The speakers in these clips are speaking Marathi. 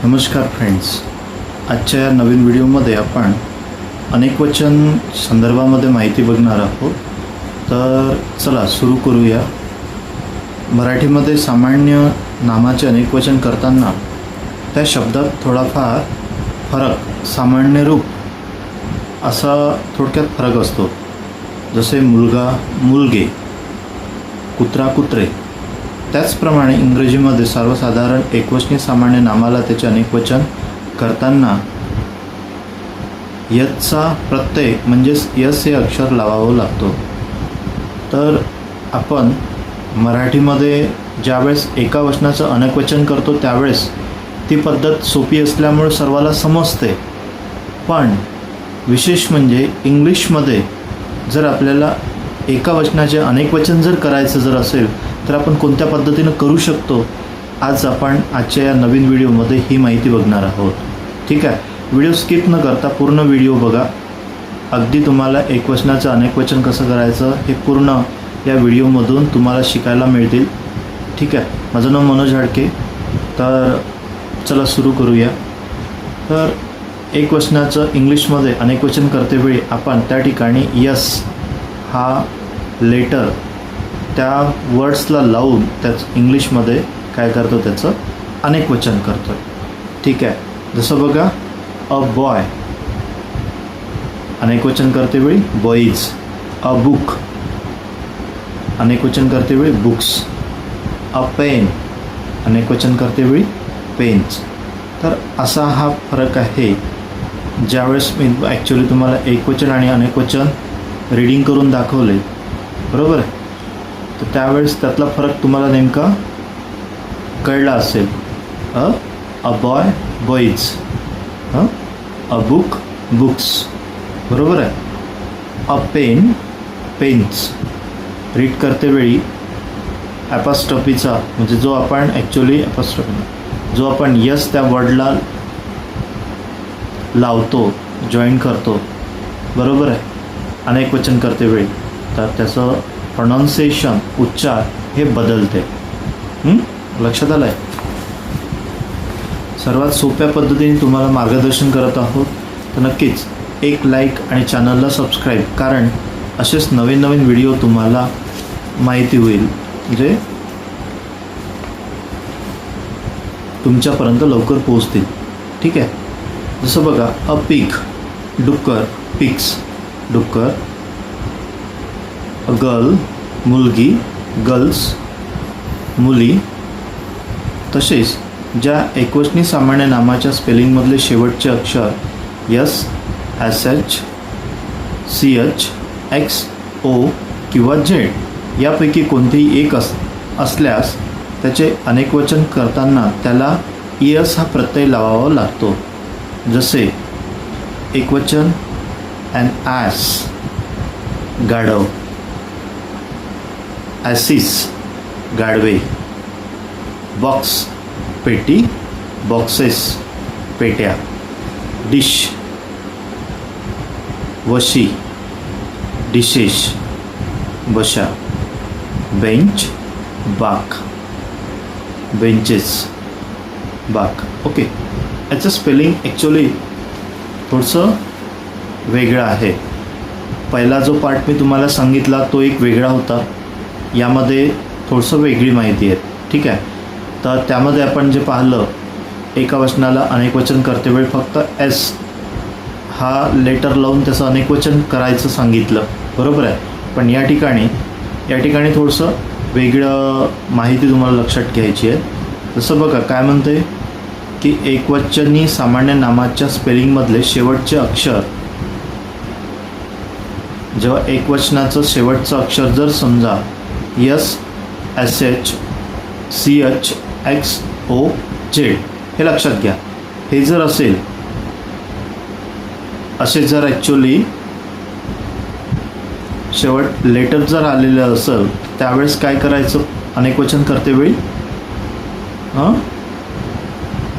नमस्कार फ्रेंड्स, आजच्या या नवीन व्हिडिओमध्ये आपण अनेकवचन संदर्भामध्ये माहिती बघणार आहोत. तर चला सुरू करूया. मराठीमध्ये सामान्य नामाचे अनेकवचन करताना त्या शब्दात थोडाफार फरक, सामान्य रूप असा थोडक्यात फरक असतो. जसे मुलगा मुलगे, कुत्रा कुत्रे. त्याचप्रमाणे इंग्रजीमध्ये सर्वसाधारण एकवचनी सामान्य नामाला त्याचे अनेकवचन करताना यचा प्रत्यय म्हणजेच यस हे अक्षर लावावं लागतो. तर आपण मराठीमध्ये ज्यावेळेस एका वचनाचं अनेकवचन करतो त्यावेळेस ती पद्धत सोपी असल्यामुळे सर्वाला समजते. पण विशेष म्हणजे इंग्लिशमध्ये जर आपल्याला एका वचनाचे अनेकवचन जर करायचं जर असेल तर आपण कोणत्या पद्धतीनं करू शकतो, आज आपण आजच्या या नवीन व्हिडिओमध्ये ही माहिती बघणार आहोत. ठीक आहे, व्हिडिओ स्किप न करता पूर्ण व्हिडिओ बघा. अगदी तुम्हाला एकवचनाचं अनेकवचन कसं करायचं हे पूर्ण या व्हिडिओमधून तुम्हाला शिकायला मिळतील. ठीक आहे, माझं नाव मनोज हाडके. तर चला सुरू करूया. तर एकवचनाचं इंग्लिशमध्ये अनेकवचन करतेवेळी आपण त्या ठिकाणी यस हा लेटर त्या वर्ड्सला लावून त्याच इंग्लिशमध्ये काय करतो, त्याचं अनेकवचन करतो. ठीक आहे, जसं बघा अ बॉय अनेकवचन करतेवेळी बॉईज, अ बुक अनेकवचन करतेवेळी बुक्स, अ पेन अनेकवचन करतेवेळी पेन्स. तर असा हा फरक आहे. ज्यावेळेस मी ॲक्च्युली तुम्हाला एकवचन आणि अनेकवचन रीडिंग करून दाखवले, बरोबर आहे, तर त्यावेळेस त्यातला फरक तुम्हाला नेमका कळला असेल. A boy boys, a book books, बरोबर आहे. अ पेन पेन्स. रीड करतेवेळी ॲपॉस्ट्रॉफीचा म्हणजे जो आपण ॲक्च्युली जो आपण यस त्या वर्डला लावतो, जॉईन करतो, बरोबर आहे, अनेकवचन करतेवेळी, तर त्याचं प्रोनाऊन्सिएशन उच्चार हे बदलते. लक्षात आलं आहे. सर्वात सोप्या पद्धतीने तुम्हाला मार्गदर्शन करत आहोत. तर नक्कीच एक लाईक आणि चॅनलला सबस्क्राईब, कारण असेच नवीन नवीन व्हिडिओ तुम्हाला माहिती होईल, म्हणजे तुमच्यापर्यंत लवकर पोहोचतील. ठीक आहे, जसं बघा अ पिग डुक्कर, पिग्स डुक्कर. अ गर्ल मुलगी, गर्ल्स मुली. तसेच ज्या एकवचनी सामान्य नामाच्या स्पेलिंगमधले शेवटचे अक्षर S, S H, C H, X, O किंवा झेड यापैकी कोणतेही एक असल्यास त्याचे अनेकवचन करताना त्याला यस हा प्रत्यय लावावा लागतो. जसे एकवचन ॲन ॲस गाढव, ॲसिस गाढवे, बॉक्स पेटी, बॉक्सेस पेट्या, डिश वशी, डिशेस बशा, बेंच बाक, बेंचेस बाक. ओके, याचं स्पेलिंग ॲक्च्युली थोडंसं वेगळं आहे. पहिला जो पार्ट मी तुम्हाला सांगितला तो एक वेगळा होता, यामध्ये थोडंसं वेगळी माहिती आहे. ठीक आहे, तर त्यामध्ये आपण जे पाहिलं एका वचनाला अनेकवचन करतेवेळी फक्त एस हा लेटर लावून त्याचं अनेकवचन करायचं सांगितलं, बरोबर आहे. पण या ठिकाणी थोडंसं वेगळं माहिती तुम्हाला लक्षात घ्यायची आहे. जसं बघा काय म्हणते की एकवचनी सामान्य नामाच्या स्पेलिंगमधले शेवटचे अक्षर, जेव्हा एकवचनाचं शेवटचं अक्षर जर समजा S, S H, C H, X, O, Z हे लक्षात घ्या. हे जर असेल, असे जर ॲक्च्युली शेवट लेटर जर आलेलं असेल त्यावेळेस काय करायचं अनेकवचन करतेवेळी.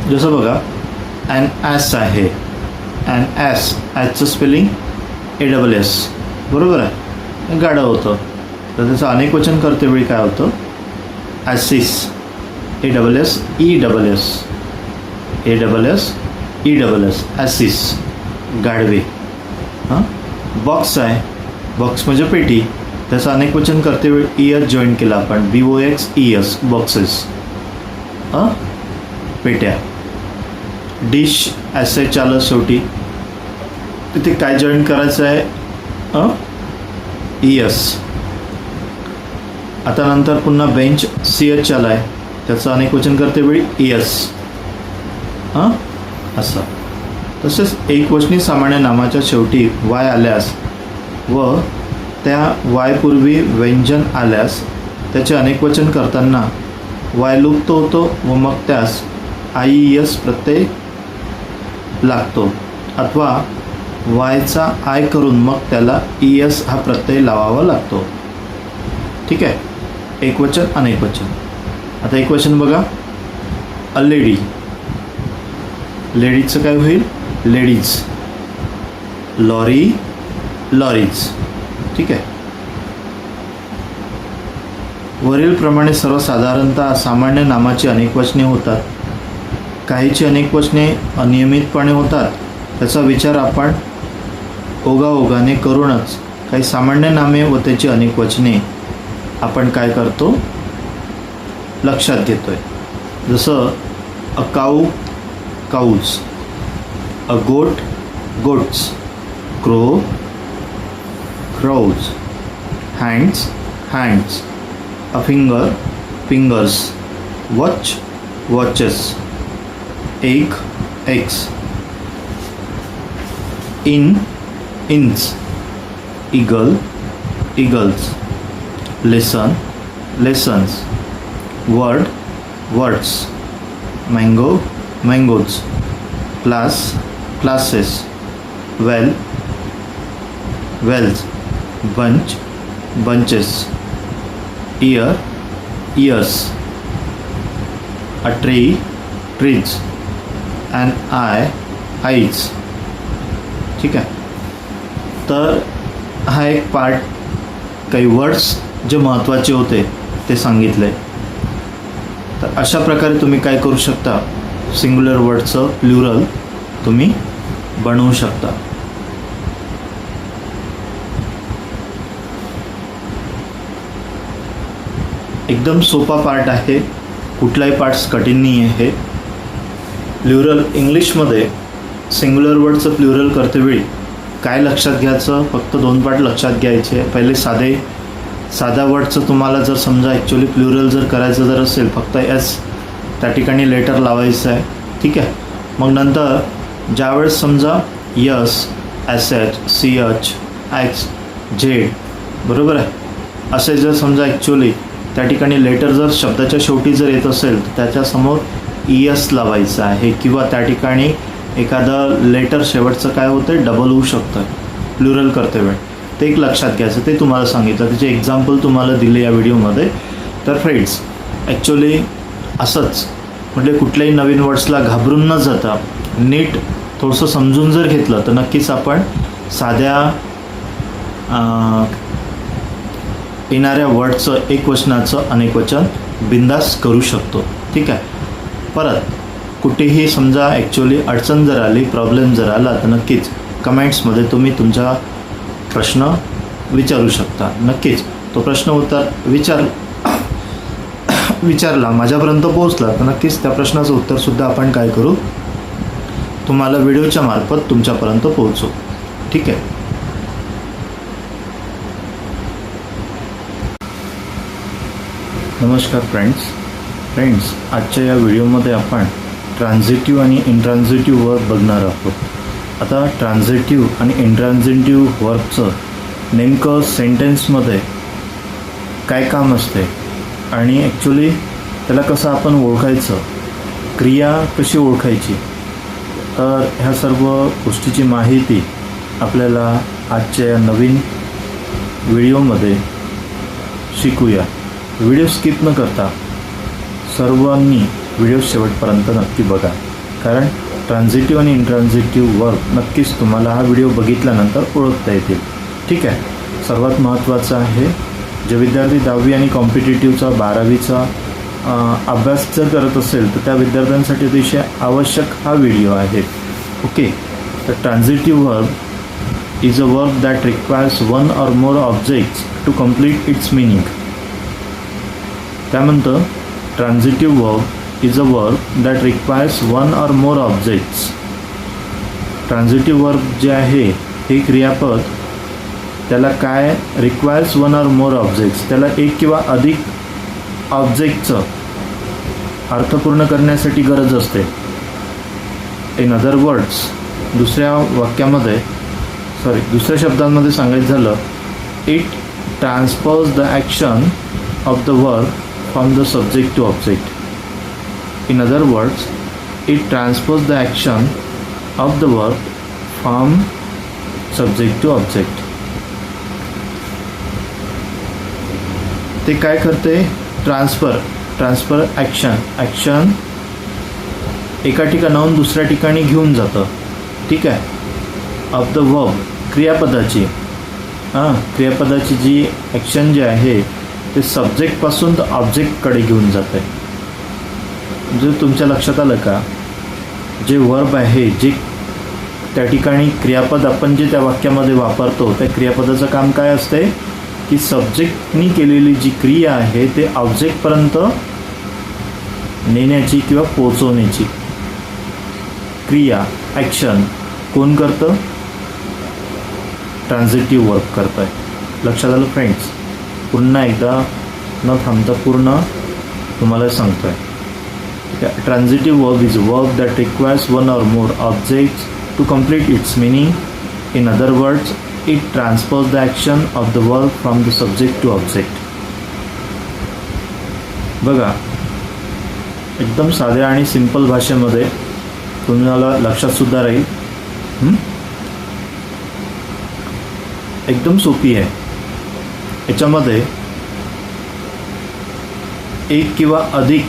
जसं बघा ॲन ॲस आहे, ॲन ॲस, ॲसचं स्पेलिंग ASS, बरोबर आहे, गाढव होतं. तर त्याचं अनेकवचन करतेवेळी काय होतं, ॲसिस, ASSES. ASSES ॲसिस, गाढवे. बॉक्स आहे, बॉक्स म्हणजे पेटी, त्याचं अनेक वचन करते वेळी ES जॉईन केला आपण, BOXES, बॉक्सेस, पेट्या. डिश SH आलं शेवटी, तिथे काय जॉईन करायचं आहे, ES. आता नंतर पुन्हा बेंच CH आला आहे, त्याचं अनेक वचन करते वेळी ES, असं. तसेच एकवचनी सामान्य नामाच्या शेवटी Y आल्यास व त्या Y पूर्वी व्यंजन आल्यास त्याचे अनेकवचन करताना Y लुप्त होतो व मग त्यास IES प्रत्यय लागतो, अथवा Yचा I करून मग त्याला ES हा प्रत्यय लावावा लागतो. ठीक आहे, एकवचन अनेकवचन. आता एकवचन बघा, अ लेडी, लेडीजचं काय होईल, लेडीज. Lorry, lorries. ठीक आहे. वरीलप्रमाणे सर्वसाधारणतः सामान्य नामाची अनेकवचने होतात. काहीची अनेकवचने अनियमितपणे होतात, त्याचा विचार आपण ओघाओघाने करूनच काही सामान्य नामे व त्याची अनेकवचने आपण काय करतो, लक्षात घेतोय. जसं अ काऊ, काऊज, अ गोट, goats, crow, crows, hands, hands, a finger, fingers, watch, watches, egg, eggs, in, ins, eagle, eagles, listen, lessons, word, words, mango, mangoes, class, classes, well, wells, bunch, bunches, ear, ears, a tree, trees, an eye, eyes. ठीक आहे. तर हा एक पार्ट, काही वर्ड्स जे महत्त्वाचे होते ते सांगितले. तर अशा प्रकारे तुम्ही काय करू शकता, सिंग्युलर वर्डचं प्लुरल तुम्ही बनवू शकता. एकदम सोपा पार्ट आहे, कुठलाही पार्ट्स कठीण नाही आहे. प्लुरल इंग्लिशमध्ये सिंग्युलर वर्डचं प्लुरल करतेवेळी काय लक्षात घ्यायचं, फक्त 2 पार्ट लक्षात घ्यायचे. पहिले साध्या वर्डचं तुम्हाला जर समजा ॲक्च्युली प्लुरल जर करायचं जर असेल, फक्त S त्या ठिकाणी लेटर लावायचं आहे. ठीक आहे. मग नंतर ज्यावेळेस समजा S, SH, CH, X, Z, बरोबर आहे, असे जर समजा ॲक्च्युली त्या ठिकाणी लेटर जर शब्दाच्या शेवटी जर येत असेल तर त्याच्यासमोर ES लावायचं आहे, किंवा त्या ठिकाणी एखादं लेटर शेवटचं काय होतं, डबल होऊ शकतं प्लुरल करते वेळ. ते एक लक्षात घ्यायचं, ते तुम्हाला सांगितलं, त्याचे एक्झाम्पल तुम्हाला दिले या व्हिडिओमध्ये. तर फ्रेंड्स, ॲक्च्युली असंच म्हणजे कुठल्याही नवीन वर्ड्सला घाबरून न जाता नीट थोडंसं समजून जर घेतलं तर नक्कीच आपण साध्या येणाऱ्या वर्डचं एकवचनाचं अनेकवचन बिंदास करू शकतो. ठीक आहे. परत कुठेही समजा ॲक्च्युली अडचण जर आली, प्रॉब्लेम जर आला, तर नक्कीच कमेंट्समध्ये तुम्ही तुमचा प्रश्न विचारू शकता. नक्कीच तो प्रश्न उत्तर विचारला माझ्यापर्यंत पोहोचला तर नक्कीच त्या प्रश्नाचं उत्तरसुद्धा आपण काय करू, तुम्हाला व्हिडिओच्या मार्फत तुमच्यापर्यंत पोहोचू. ठीक आहे. नमस्कार फ्रेंड्स, आजच्या या व्हिडिओमध्ये आपण ट्रान्झिटिव्ह आणि इंट्रान्झिटिव्ह वर्ब बघणार आहोत. आता ट्रान्झिटिव्ह आणि इंट्रान्झिटिव्ह वर्बचं नेमकं सेंटेन्समध्ये काय काम असते आणि ॲक्च्युली त्याला कसं आपण ओळखायचं, क्रिया कशी ओळखायची, तर ह्या सर्व गोष्टीची माहिती आपल्याला आजच्या या नवीन व्हिडिओमध्ये शिकूया. व्हिडिओ स्किप न करता सर्वांनी व्हिडिओ शेवटपर्यंत नक्की बघा, कारण ट्रान्झिटिव्ह आणि इंट्रान्झिटिव्ह वर्ब नक्कीच तुम्हाला हा व्हिडिओ बघितल्यानंतर ओळखता येतील. ठीक आहे. सर्वात महत्त्वाचं आहे, जे विद्यार्थी 10वी आणि कॉम्पिटिटिव्हचा 12वीचा अभ्यास जर करत असेल तर त्या विद्यार्थ्यांसाठी अतिशय आवश्यक हा व्हिडिओ आहे. ओके, तर transitive verb is a verb that requires one or more objects to complete its meaning. काय म्हणतं? Transitive verb is a verb that requires one or more objects. Transitive verb जे आहे हे क्रियापद, त्याला काय requires one or more objects, त्याला एक किंवा अधिक ऑब्जेक्टचं अर्थपूर्ण करण्यासाठी गरज असते. इन अदर वर्ड्स, दुसऱ्या शब्दांमध्ये सांगायचं झालं, it transfers the action of the verb from the subject to object. In other words, it transfers the action of the verb from subject to object. ते काय करते? ट्रान्सफर ॲक्शन एका ठिकाणाहून दुसऱ्या ठिकाणी घेऊन जातं. ठीक आहे. ऑफ द वर्ब, क्रियापदाची जी ॲक्शन जे आहे ते सब्जेक्टपासून तर ऑब्जेक्टकडे घेऊन जातं आहे. म्हणजे तुमच्या लक्षात आलं का? जे वर्ब आहे, जे त्या ठिकाणी क्रियापद आपण जे त्या वाक्यामध्ये वापरतो, त्या क्रियापदाचं काम काय असते की सब्जेक्टनी केलेली जी क्रिया आहे ते ऑब्जेक्टपर्यंत नेण्याची किंवा पोचवण्याची क्रिया, ॲक्शन कोण करतं? ट्रान्झिटिव्ह वर्ब करतं आहे. लक्षात आलं फ्रेंड्स? पुन्हा एकदा न थांबता पूर्ण तुम्हाला सांगतो आहे. ठीक आहे. Transitive verb is a verb that requires one or more objects to complete its meaning. In other words, it transfers the action of the verb from the subject to object. बघा, एकदम साध्या आणि सिंपल भाषेमध्ये तुम्हाला लक्षात सुद्धा राहील. एकदम सोपी आहे. याच्यामध्ये एक किंवा अधिक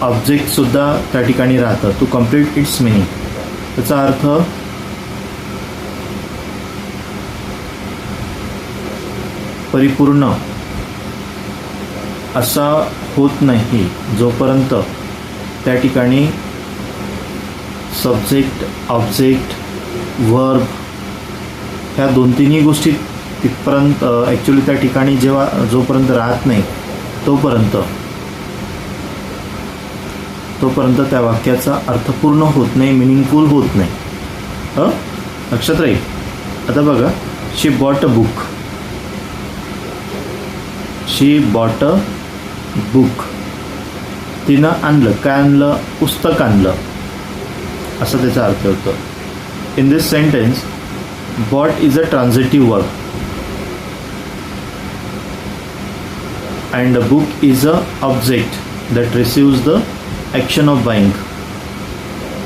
ऑब्जेक्टसुद्धा त्या ठिकाणी राहतं. टू कम्प्लीट इट्स मिनिंग, त्याचा अर्थ परिपूर्ण असा होत नाही जोपर्यंत त्या ठिकाणी सब्जेक्ट, ऑब्जेक्ट, वर्ब ह्या दोन तिन्ही गोष्टी तिथपर्यंत ॲक्च्युली त्या ठिकाणी जोपर्यंत राहत नाही तोपर्यंत त्या वाक्याचा अर्थ पूर्ण होत नाही, मिनिंगफुल होत नाही. लक्षात राहील. आता बघा, she bought a book. She bought a book. तिनं आणलं. काय आणलं? पुस्तक आणलं, असा त्याचा अर्थ होतो. In this sentence, bought is a transitive verb and a book is a object that receives the action of buying.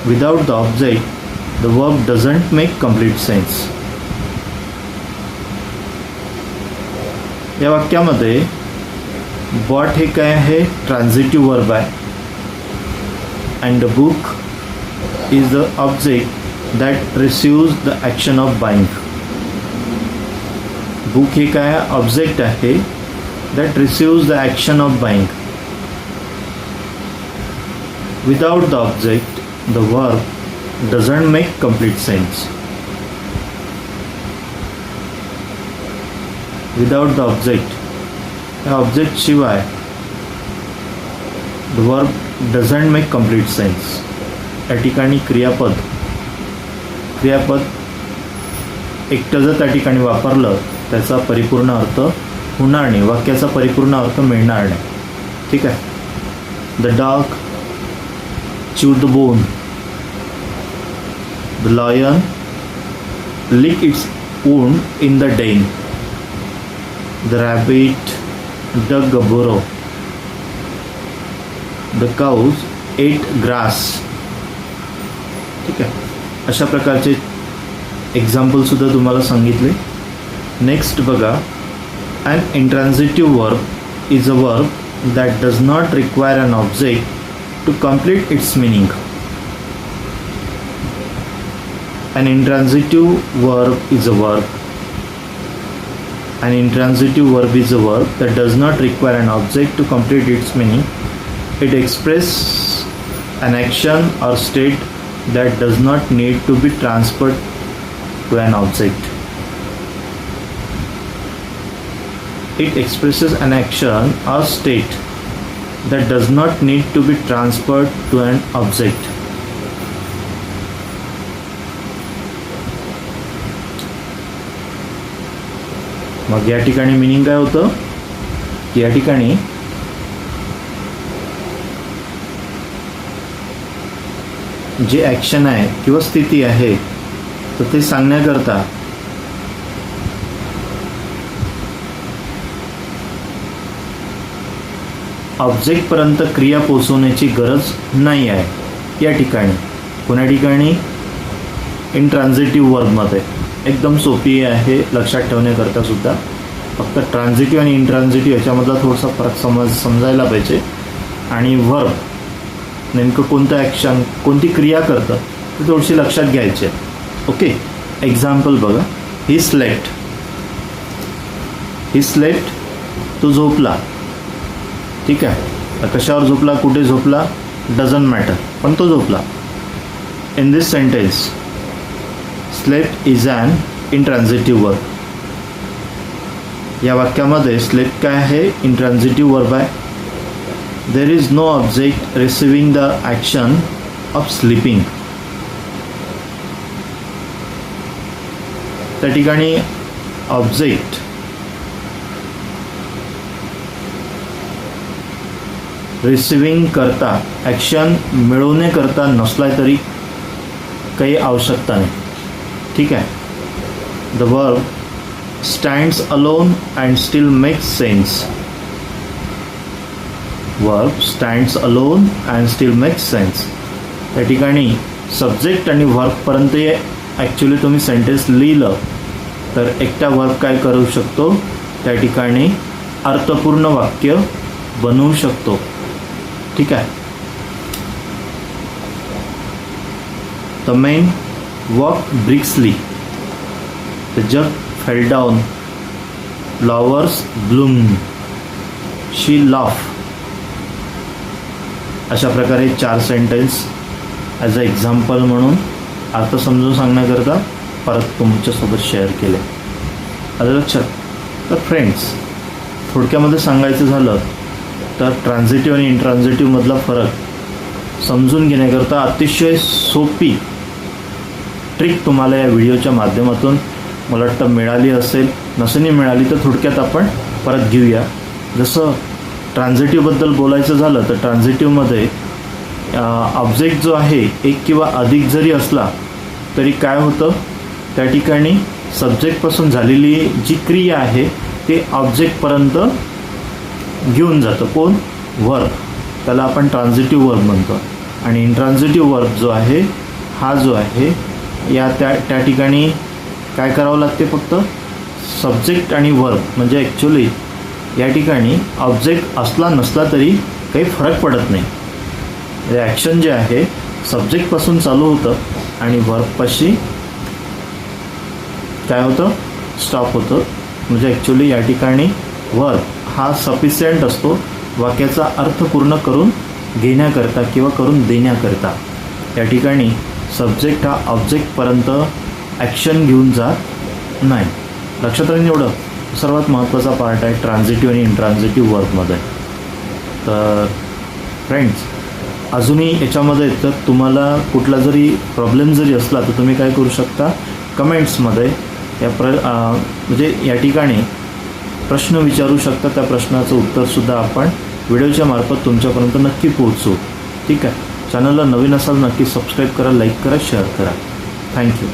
Without the object, the verb doesn't make complete sense. या वाक्यामध्ये बॉट हे काय आहे? ट्रान्झिटिव्ह वर्ब आहे. And the book is the object that receives the action of buying. Book हे काय? ऑब्जेक्ट आहे that receives the action of buying. Without the object, the verb doesn't make complete sense. Without the object, या ऑब्जेक्ट शिवाय the verb doesn't make complete sense. या ठिकाणी क्रियापद एकटं जर त्या ठिकाणी वापरलं, त्याचा परिपूर्ण अर्थ होणार नाही, वाक्याचा परिपूर्ण अर्थ मिळणार नाही. ठीक आहे. The dog chewed the bone. The lion licked its wound in the den. The rabbit dug a burrow. The cows ate grass. ठीक आहे. अशा प्रकारचे एक्झाम्पलसुद्धा तुम्हाला सांगितले. नेक्स्ट बघा, an intransitive verb is a verb that does not require an object to complete its meaning. An intransitive verb is a verb. An intransitive verb is a verb that does not require an object to complete its meaning. It expresses an action or state that does not need to be transferred to an object. It expresses an action or state that does not need to be transferred to an object. मग या ठिकाणी मिनिंग काय होतं की या ठिकाणी जे ॲक्शन आहे किंवा स्थिती आहे तर ते सांगण्याकरता ऑब्जेक्टपर्यंत क्रिया पोहोचवण्याची गरज नाही आहे या ठिकाणी. कोण्या ठिकाणी? इंट्रान्झिटिव्ह वर्बमध्ये. एकदम सोपी आहे लक्षात ठेवण्याकरता सुद्धा. फक्त ट्रान्झिटिव्ह आणि इंट्रान्झिटिव्ह याच्यामधला थोडासा फरक समजायला पाहिजे. आणि वर्ब नेमकं कोणतं ॲक्शन कोणती क्रिया करतं ते थोडीशी लक्षात घ्यायची आहे. ओके, एक्झाम्पल बघा. ही स्लेप्ट तो झोपला. ठीक आहे, कशावर झोपला, कुठे झोपला, डझंट मॅटर, पण तो झोपला. In this sentence slept is an intransitive verb. या वाक्यामध्ये स्लेप्ट काय आहे? इंट्रान्झिटिव्ह वर्ब आहे. There is no object receiving the action of sleeping. त्या ठिकाणी ऑब्जेक्ट रिसिविंग करता ॲक्शन मिळवण्याकरता नसला तरी काही आवश्यकता नाही. ठीक आहे. The verb stands alone and still makes sense. Verb stands alone and still makes sense. त्या ठिकाणी सब्जेक्ट आणि वर्बपर्यंत ॲक्च्युली तुम्ही सेंटेन्स लिहिलं तर एकटा वर्ब काय करू शकतो? त्या ठिकाणी अर्थपूर्ण वाक्य बनवू शकतो. ठीक आहे. The main walk briskly. The जग फेल डाऊन. Flowers Bloom. शी लाफ. अशा प्रकारे 4 सेंटेन्स ॲज अ एक्झाम्पल म्हणून अर्थ समजून सांगण्याकरता परत तुमच्यासोबत शेअर केले. आलं लक्षात? तर फ्रेंड्स, थोडक्यामध्ये सांगायचं झालं तर ट्रान्झिटिव्ह आणि इंट्रान्झिटिव्हमधला फरक समजून घेण्याकरता अतिशय सोपी ट्रिक तुम्हाला या व्हिडिओच्या माध्यमातून मला वाटतं मिळाली असेल. नसेनी मिळाली तर थोडक्यात आपण परत घेऊया. जसं ट्रान्झिटिव्हबद्दल बोलायचं झालं तर ट्रान्झिटिव्हमध्ये ऑब्जेक्ट जो आहे एक किंवा अधिक जरी असला तरी काय होतं? त्या ठिकाणी सब्जेक्टपासून झालेली जी क्रिया आहे ते ऑब्जेक्टपर्यंत घेऊन जातं. कोण? वर्ब. त्याला आपण ट्रान्झिटिव्ह वर्ब म्हणतो. आणि इंट्रान्झिटिव्ह वर्ब जो आहे हा जो आहे या त्या ठिकाणी काय करावं लागते? फक्त सब्जेक्ट आणि वर्ब म्हणजे ॲक्च्युली या ठिकाणी ऑब्जेक्ट असला नसला तरी काही फरक पडत नाही. ॲक्शन जे आहे सब्जेक्टपासून चालू होतं आणि वर्बपाशी काय होतं? स्टॉप होतं. म्हणजे ॲक्च्युली या ठिकाणी वर्ब हा सफिशियंट असतो वाक्याचा अर्थ पूर्ण करून घेण्याकरता किंवा करून देण्याकरता. या ठिकाणी सब्जेक्ट हा ऑब्जेक्टपर्यंत ॲक्शन घेऊन जात नाही. लक्षात राहील एवढं. सर्वात महत्त्वाचा पार्ट आहे ट्रान्झिटिव्ह आणि इंट्रान्झिटिव्ह वर्बमध्ये. तर फ्रेंड्स, अजूनही याच्यामध्ये तर तुम्हाला कुठला जरी प्रॉब्लेम जरी असला तर तुम्ही काय करू शकता? कमेंट्समध्ये म्हणजे या ठिकाणी प्रश्न विचारू शकता. त्या प्रश्नाचं उत्तरसुद्धा आपण व्हिडिओच्या मार्फत तुमच्यापर्यंत नक्की पोहोचू. ठीक आहे. चॅनलला नवीन असाल नक्की सबस्क्राईब करा, लाईक करा, शेअर करा. थँक्यू.